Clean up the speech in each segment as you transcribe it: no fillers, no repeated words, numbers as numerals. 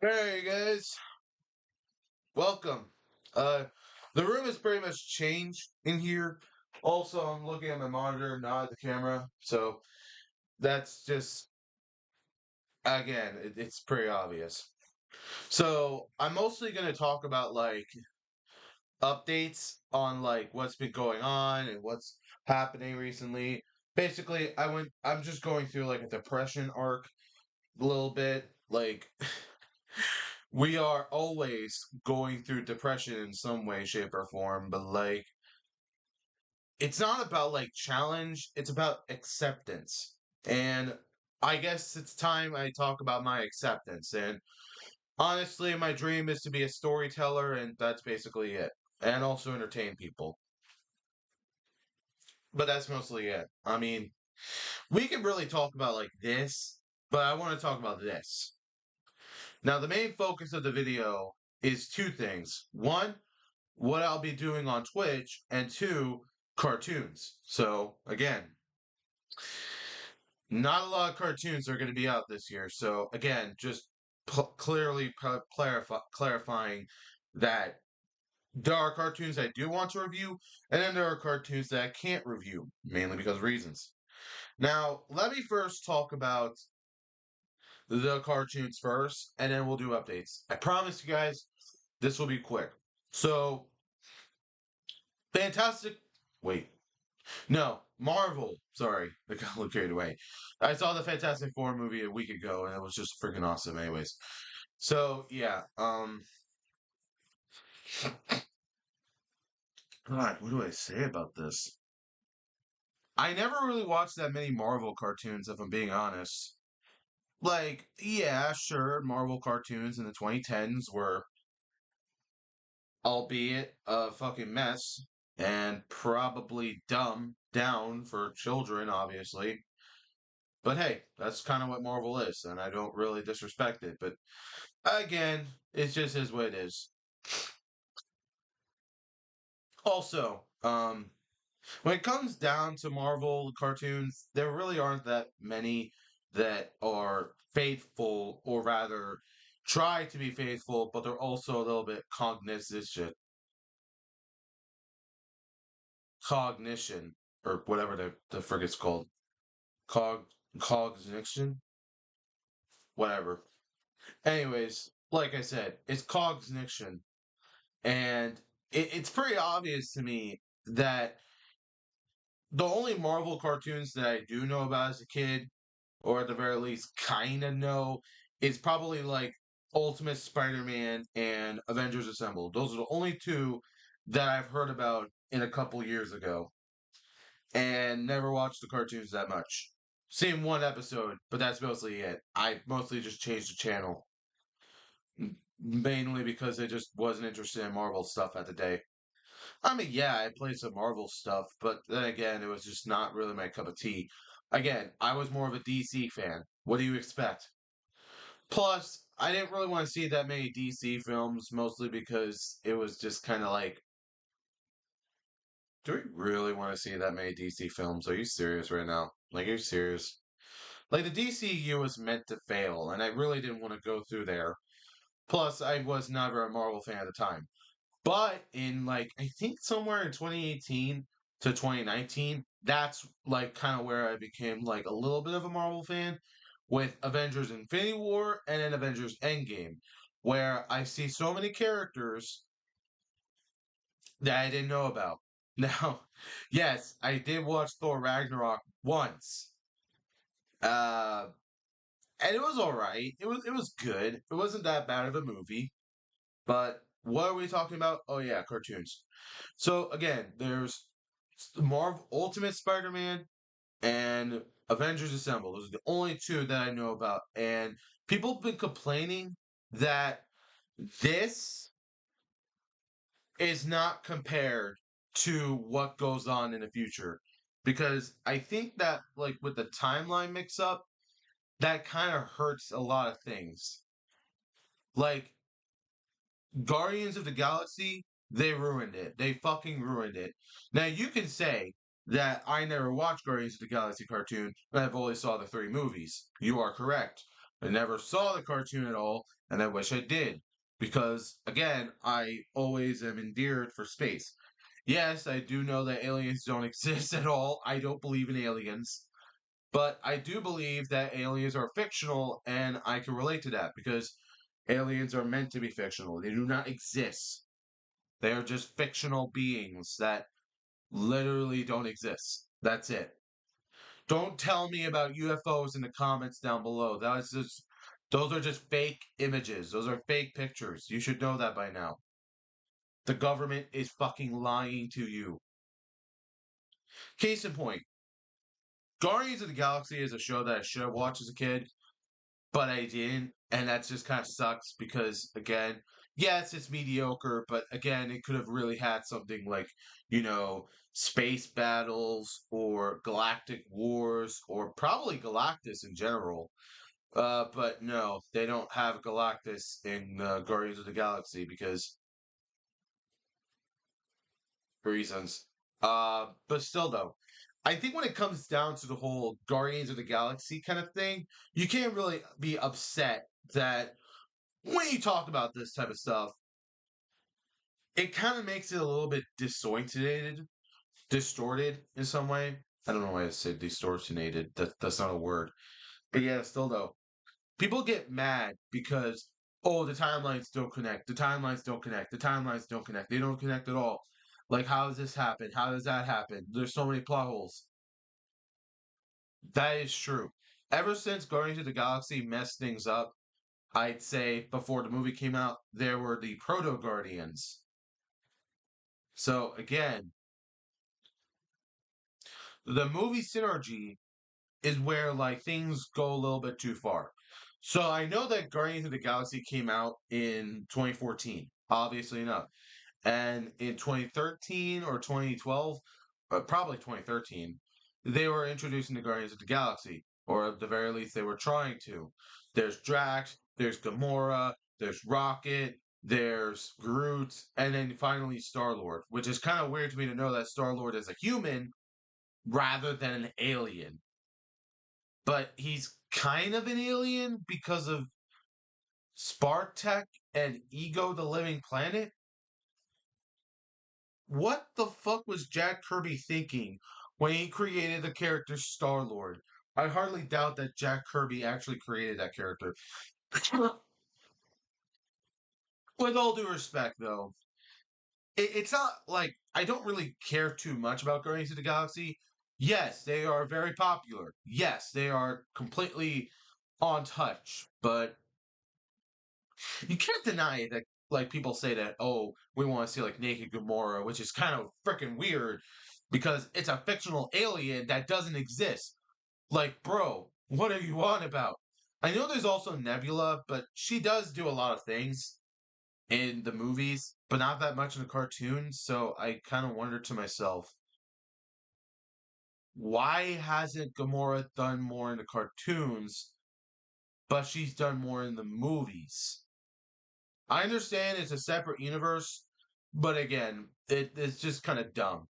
Hey guys, welcome. Uh, the room has pretty much changed in here. Also, I'm looking at my monitor, not at the camera, so that's just again, it's pretty obvious. So I'm mostly gonna talk about like updates on like what's been going on and what's happening recently. Basically, I'm just going through like a depression arc a little bit. Like we are always going through depression in some way, shape, or form, but like it's not about like challenge, it's about acceptance. And I guess it's time I talk about my acceptance. And honestly, my dream is to be a storyteller, and that's basically it. And also entertain people. But that's mostly it. I mean, we can really talk about like this, but I want to talk about this. Now, the main focus of the video is two things. One, what I'll be doing on Twitch, and two, cartoons. So, again, not a lot of cartoons are going to be out this year. So, again, just clearly clarifying that there are cartoons I do want to review, and then there are cartoons that I can't review, mainly because of reasons. Now, let me first talk about the cartoons first, and then we'll do updates. I promise you guys, this will be quick. So, Fantastic. Wait. No, Marvel. Sorry, I got a little carried away. I saw the Fantastic Four movie a week ago, and it was just freaking awesome. Anyways, so yeah. God, what do I say about this? I never really watched that many Marvel cartoons, if I'm being honest. Like, yeah, sure, Marvel cartoons in the 2010s were, albeit a fucking mess and probably dumb down for children, obviously. But hey, that's kind of what Marvel is, and I don't really disrespect it. But again, it just is what it is. Also, when it comes down to Marvel cartoons, there really aren't that many that are faithful, or rather, try to be faithful, but they're also a little bit cognition, or whatever the frick it's called. Cog, cognition? Whatever. Anyways, like I said, it's cognition. And it's pretty obvious to me that the only Marvel cartoons that I do know about as a kid, or at the very least kind of know, is probably like Ultimate Spider Man and Avengers Assemble. Those are the only two that I've heard about in a couple years ago, and never watched the cartoons that much. Seen one episode, but that's mostly it. I mostly just changed the channel, mainly because I just wasn't interested in Marvel stuff at the day. I mean, yeah, I played some Marvel stuff, but then again, it was just not really my cup of tea. Again, I was more of a DC fan. What do you expect? Plus, I didn't really want to see that many DC films, mostly because it was just kind of like, do we really want to see that many DC films? Are you serious right now? Like, are you serious? Like, the DCU was meant to fail, and I really didn't want to go through there. Plus, I was never a Marvel fan at the time. But in like I think somewhere in 2018 to 2019, that's like kind of where I became like a little bit of a Marvel fan with Avengers Infinity War and then Avengers Endgame, where I see so many characters that I didn't know about. Now, yes, I did watch Thor Ragnarok once. Uh and it was all right. It was good. It wasn't that bad of a movie. But what are we talking about? Oh yeah, cartoons. So again, there's Marvel Ultimate Spider-Man and Avengers Assemble. Those are the only two that I know about. And people have been complaining that this is not compared to what goes on in the future. Because I think that like with the timeline mix up, that kind of hurts a lot of things. Like Guardians of the Galaxy, they ruined it. They fucking ruined it. Now you can say that I never watched Guardians of the Galaxy cartoon, and I've only saw the three movies. You are correct. I never saw the cartoon at all, and I wish I did. Because, again, I always am endeared for space. Yes, I do know that aliens don't exist at all. I don't believe in aliens. But I do believe that aliens are fictional, and I can relate to that because aliens are meant to be fictional. They do not exist. They are just fictional beings that literally don't exist. That's it. Don't tell me about UFOs in the comments down below. Those are just fake images. Those are fake pictures. You should know that by now. The government is fucking lying to you. Case in point, Guardians of the Galaxy is a show that I should have watched as a kid, but I didn't, and that just kind of sucks because again, yes, it's mediocre, but again, it could have really had something like, space battles or galactic wars or probably Galactus in general. But no, they don't have Galactus in Guardians of the Galaxy because reasons. But still though, I think when it comes down to the whole Guardians of the Galaxy kind of thing, you can't really be upset that when you talk about this type of stuff, it kind of makes it a little bit distorted in some way. I don't know why I said distortionated. That's not a word. But yeah, still though, people get mad because the timelines don't connect. The timelines don't connect. The timelines don't connect. They don't connect at all. Like, how does this happen? How does that happen? There's so many plot holes. That is true. Ever since Guardians of the Galaxy messed things up, I'd say before the movie came out, there were the Proto Guardians. So again, the movie synergy is where like things go a little bit too far. So I know that Guardians of the Galaxy came out in 2014, obviously enough. And in 2013 or 2012, probably 2013, they were introducing the Guardians of the Galaxy, or at the very least, they were trying to. There's Drax, there's Gamora, there's Rocket, there's Groot, and then finally Star Lord, which is kind of weird to me to know that Star Lord is a human rather than an alien. But he's kind of an alien because of Spartek and Ego the Living Planet. What the fuck was Jack Kirby thinking when he created the character Star Lord? I hardly doubt that Jack Kirby actually created that character. With all due respect, though, it's not like I don't really care too much about Guardians of the Galaxy. Yes, they are very popular. Yes, they are completely on touch, but you can't deny that like people say that, oh, we want to see like naked Gamora, which is kind of freaking weird because it's a fictional alien that doesn't exist. Like, bro, what are you on about? I know there's also Nebula, but she does do a lot of things in the movies, but not that much in the cartoons. So I kind of wonder to myself, why hasn't Gamora done more in the cartoons, but she's done more in the movies? I understand it's a separate universe, but again, it's just kind of dumb.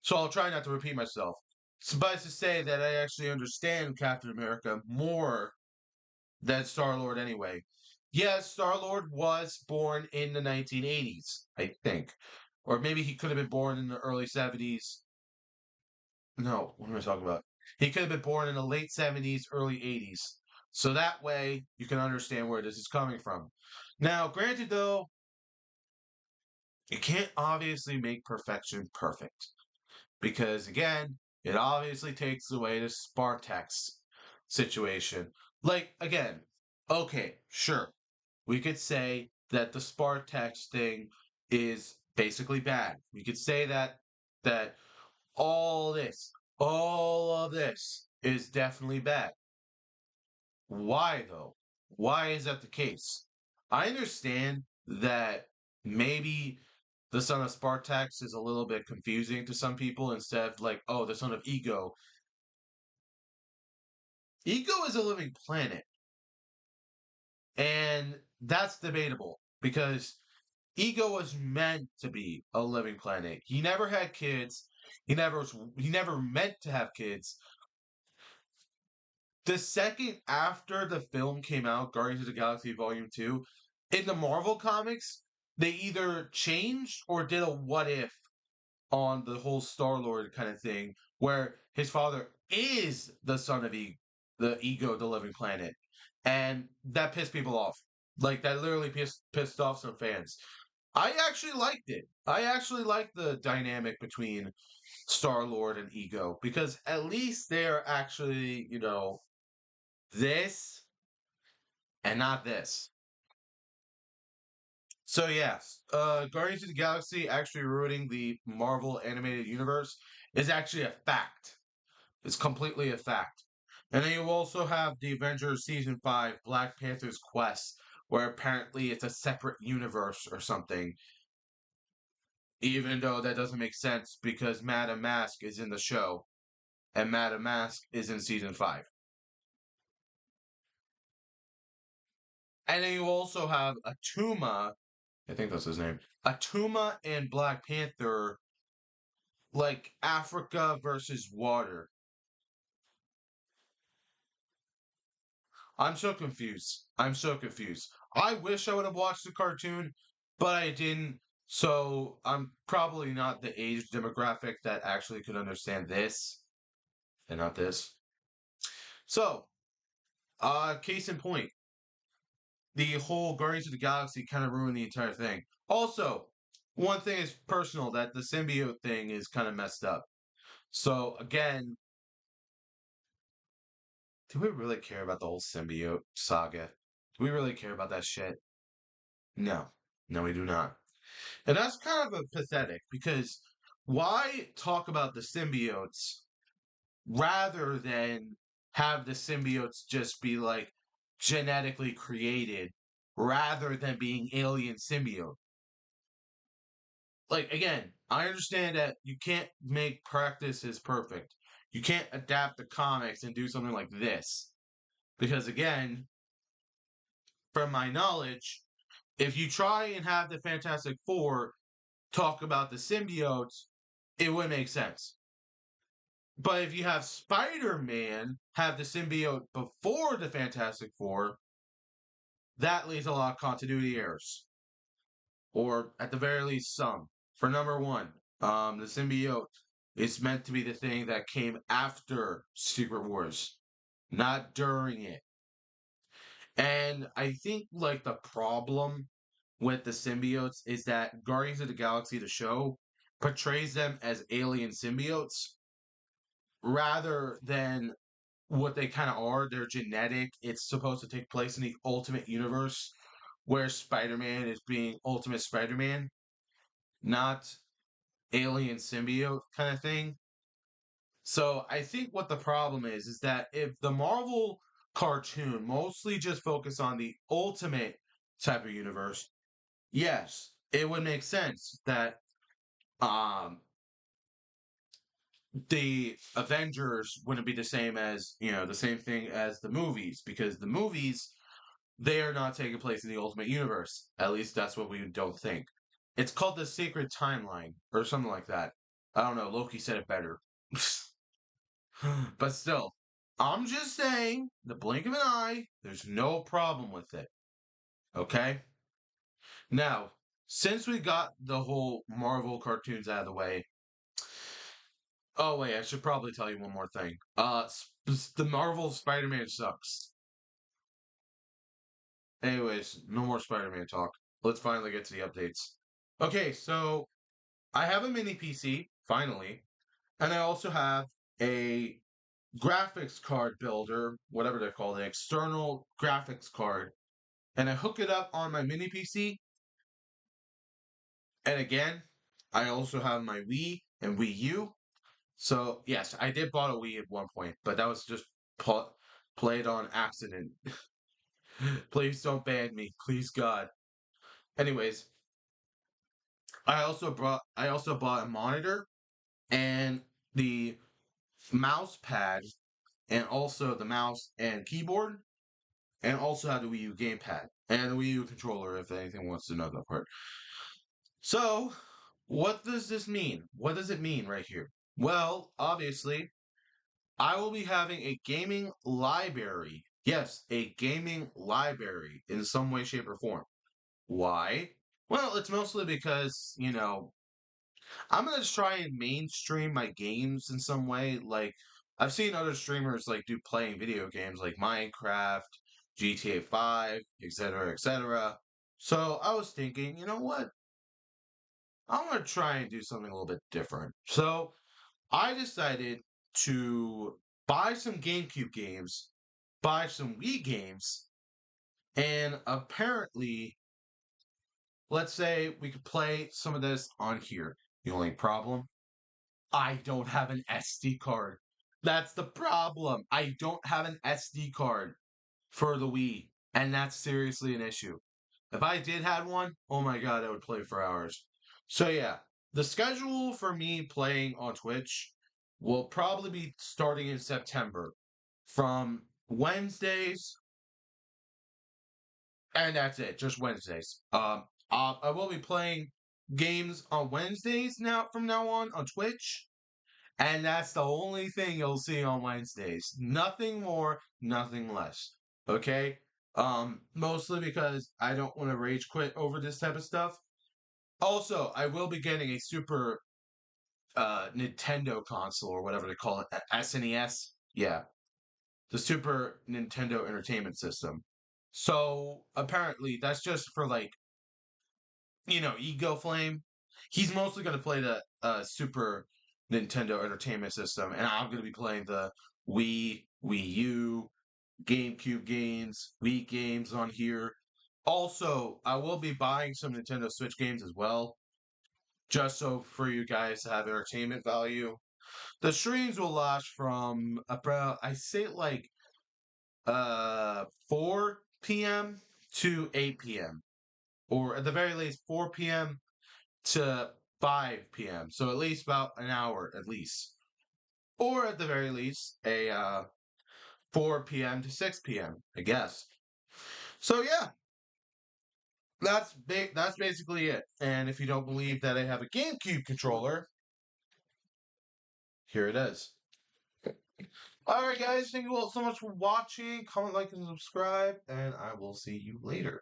So I'll try not to repeat myself. Suffice to say that I actually understand Captain America more than Star Lord anyway. Yes, Star Lord was born in the 1980s, I think. Or maybe he could have been born in the early 70s. No, what am I talking about? He could have been born in the late 70s, early 80s. So that way you can understand where this is coming from. Now, granted though, you can't obviously make perfection perfect. Because again, it obviously takes away the Spartax situation. Like, again, okay, sure. We could say that the Spartax thing is basically bad. We could say that all this, all of this is definitely bad. Why though? Why is that the case? I understand that maybe the son of Spartax is a little bit confusing to some people instead of like, oh, the son of Ego. Ego is a living planet, and that's debatable because Ego was meant to be a living planet. He never had kids. He never meant to have kids. the second after the film came out, Guardians of the Galaxy Volume 2, in the Marvel comics, they either changed or did a what if on the whole Star Lord kind of thing, where his father is the son of the Ego, the living planet, and that pissed people off. Like that literally pissed off some fans. I actually liked it. I actually liked the dynamic between Star Lord and Ego because at least they're actually, this and not this. So yes, Guardians of the Galaxy actually ruining the Marvel animated universe is actually a fact. It's completely a fact. And then you also have the Avengers Season 5 Black Panther's Quest, where apparently it's a separate universe or something. Even though that doesn't make sense because Madame Mask is in the show and Madame Mask is in Season 5. And then you also have Atuma, I think that's his name, Atuma and Black Panther, like Africa versus water. I'm so confused. I'm so confused. I wish I would have watched the cartoon, but I didn't. So I'm probably not the age demographic that actually could understand this and not this. So, case in point, the whole Guardians of the Galaxy kind of ruined the entire thing. Also, one thing is personal that the symbiote thing is kind of messed up. So again, do we really care about the whole symbiote saga? Do we really care about that shit? No. No, we do not. And that's kind of a pathetic because why talk about the symbiotes rather than have the symbiotes just be like genetically created rather than being alien symbiote? Like again, I understand that you can't make practices perfect. You can't adapt the comics and do something like this. Because again, from my knowledge, if you try and have the Fantastic Four talk about the symbiotes, it would make sense. But if you have Spider Man have the symbiote before the Fantastic Four, that leaves a lot of continuity errors. Or at the very least, some. For number one, the symbiote is meant to be the thing that came after Secret Wars, not during it. And I think like the problem with the symbiotes is that Guardians of the Galaxy, the show, portrays them as alien symbiotes rather than what they kind of are. They're genetic. It's supposed to take place in the Ultimate Universe where Spider Man is being Ultimate Spider Man, not alien symbiote kind of thing. So I think what the problem is that if the Marvel cartoon mostly just focus on the Ultimate type of universe, yes, it would make sense that um the Avengers wouldn't be the same as, the same thing as the movies, because the movies, they are not taking place in the Ultimate Universe. At least that's what we don't think. It's called the Sacred Timeline, or something like that. I don't know, Loki said it better. But still, I'm just saying, the blink of an eye, there's no problem with it. Okay? Now, since we got the whole Marvel cartoons out of the way, oh wait, I should probably tell you one more thing. The Marvel Spider-Man sucks. Anyways, no more Spider-Man talk. Let's finally get to the updates. Okay, so I have a mini PC finally, and I also have a graphics card builder, whatever they're called, an external graphics card, and I hook it up on my mini PC. And again, I also have my Wii and Wii U. So yes, I did bought a Wii at one point, but that was just played on accident. Please don't ban me, please God. Anyways, I also bought a monitor and the mouse pad and also the mouse and keyboard and also have the Wii U gamepad and the Wii U controller if anything wants to know that part. So, what does this mean? What does it mean right here? Well, obviously, I will be having a gaming library. Yes, a gaming library in some way, shape, or form. Why? Well, it's mostly because, I'm gonna try and mainstream my games in some way. Like, I've seen other streamers like do playing video games like Minecraft, GTA 5, etc., etc. So I was thinking, you know what? I'm gonna try and do something a little bit different. So I decided to buy some GameCube games, buy some Wii games, and apparently, let's say we could play some of this on here. The only problem, I don't have an SD card. That's the problem. I don't have an SD card for the Wii, and that's seriously an issue. If I did have one, oh my god, I would play for hours. So yeah, the schedule for me playing on Twitch will probably be starting in September from Wednesdays, and that's it, just Wednesdays. I will be playing games on Wednesdays now from now on Twitch. And that's the only thing you'll see on Wednesdays. Nothing more, nothing less. Okay? Mostly because I don't want to rage quit over this type of stuff. Also, I will be getting a Super Nintendo console or whatever they call it, SNES. Yeah, the Super Nintendo Entertainment System. So apparently, that's just for like Ego Flame. He's mostly going to play the Super Nintendo Entertainment System, and I'm going to be playing the Wii U, GameCube games, Wii games on here. Also, I will be buying some Nintendo Switch games as well, just so for you guys to have entertainment value. The streams will last from about, I say like 4 p.m. to 8 p.m. or at the very least 4 p.m. to 5 p.m. So at least about an hour at least. Or at the very least, a 4 p.m. to 6 p.m., I guess. So yeah, that's basically it. And if you don't believe that I have a GameCube controller, here it is. Alright guys, thank you all so much for watching. Comment, like, and subscribe, and I will see you later.